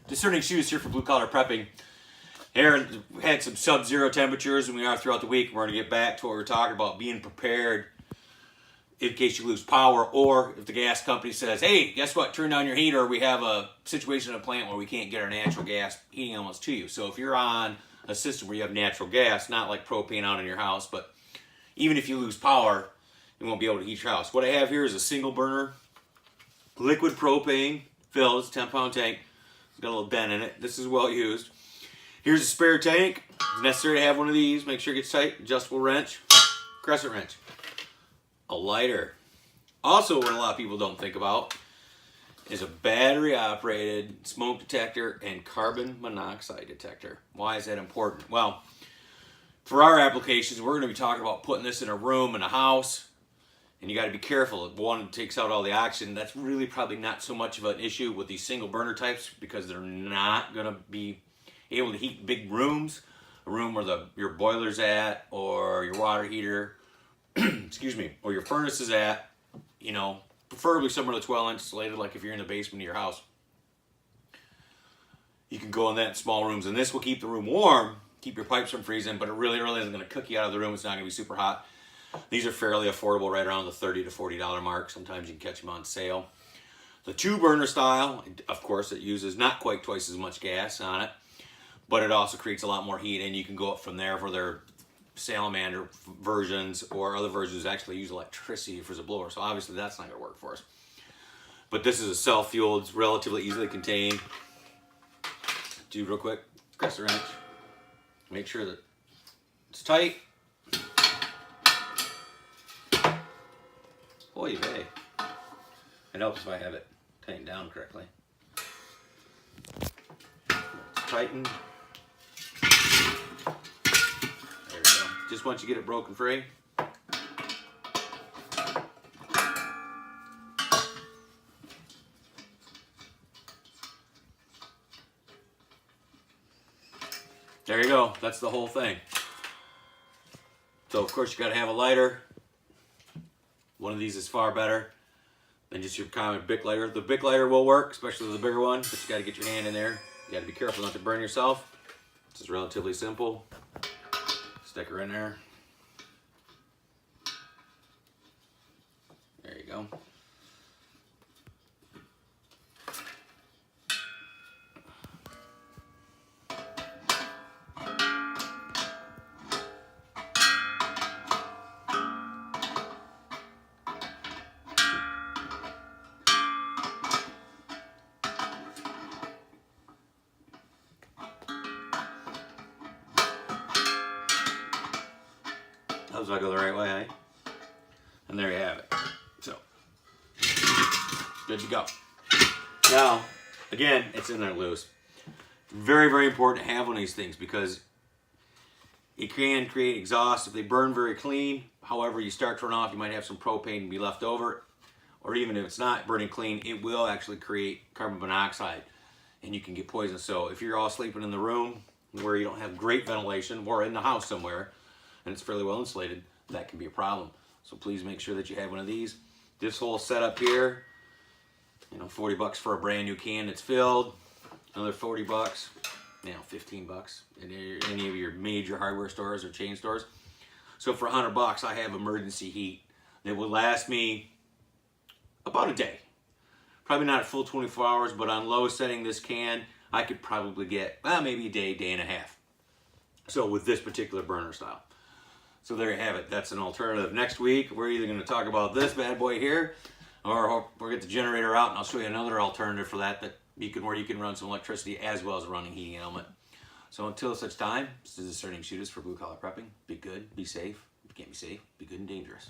Discerning shoes here for blue collar prepping. Here, we had some sub-zero temperatures, and we are throughout the week. We're going to get back to what we were talking about, being prepared in case you lose power, or if the gas company says, hey, guess what, turn down your heater. We have a situation in a plant where we can't get our natural gas heating elements to you. So if you're on a system where you have natural gas, not like propane out in your house, but even if you lose power, you won't be able to heat your house. What I have here is a single burner liquid propane filled. It's a 10-pound tank. It's got a little dent in it. This is well used. Here's a spare tank. It's necessary to have one of these. Make sure it gets tight. Adjustable wrench, crescent wrench, a lighter. Also, what a lot of people don't think about is a battery-operated smoke detector and carbon monoxide detector. Why is that important? Well, for our applications, we're going to be talking about putting this in a room, in a house, and you got to be careful. One, it takes out all the oxygen. That's really probably not so much of an issue with these single burner types because they're not going to be able to heat big rooms, a room where your boiler's at, or your water heater, excuse me, or your furnace is at, you know, preferably somewhere that's well insulated, like if you're in the basement of your house. You can go in that in small rooms, and this will keep the room warm, keep your pipes from freezing, but it really isn't going to cook you out of the room. It's not going to be super hot. These are fairly affordable, right around the $30 to $40 mark. Sometimes you can catch them on sale. The 2-burner style, of course, it uses not quite twice as much gas on it, but it also creates a lot more heat, and you can go up from there for their salamander versions, or other versions actually use electricity for the blower. So obviously that's not going to work for us. But this is a self-fueled, it's relatively easily contained. Do real quick, press the wrench. Make sure that it's tight. Oy vey. It helps if I have it tightened down correctly. It's tightened. There we go. Just once you get it broken free. There you go. That's the whole thing. So of course you got to have a lighter. One of these is far better than just your common Bic lighter. The Bic lighter will work, especially the bigger one, but you got to get your hand in there. You got to be careful not to burn yourself. This is relatively simple. Stick her in there. There you go. How's that go the right way, eh? And there you have it. So, good to go. Now, again, it's in there loose. Very, very important to have one of these things because it can create exhaust if they burn very clean. However, you start to run off, you might have some propane be left over. Or even if it's not burning clean, it will actually create carbon monoxide and you can get poisoned. So if you're all sleeping in the room where you don't have great ventilation, or in the house somewhere, and it's fairly well insulated, that can be a problem. So please make sure that you have one of these. This whole setup here, you know, 40 bucks for a brand new can that's filled, another 40 bucks, you know, 15 bucks in any of your major hardware stores or chain stores. So for 100 bucks, I have emergency heat that will last me about a day. Probably not a full 24 hours, but on low setting this can, I could probably get, well, maybe a day, day and a half. So with this particular burner style. So there you have it. That's an alternative. Next week, we're either going to talk about this bad boy here, or we'll get the generator out, and I'll show you another alternative for that where you can run some electricity as well as a running heating element. So until such time, this is Discerning Shooters for Blue Collar Prepping. Be good, be safe. If you can't be safe, be good and dangerous.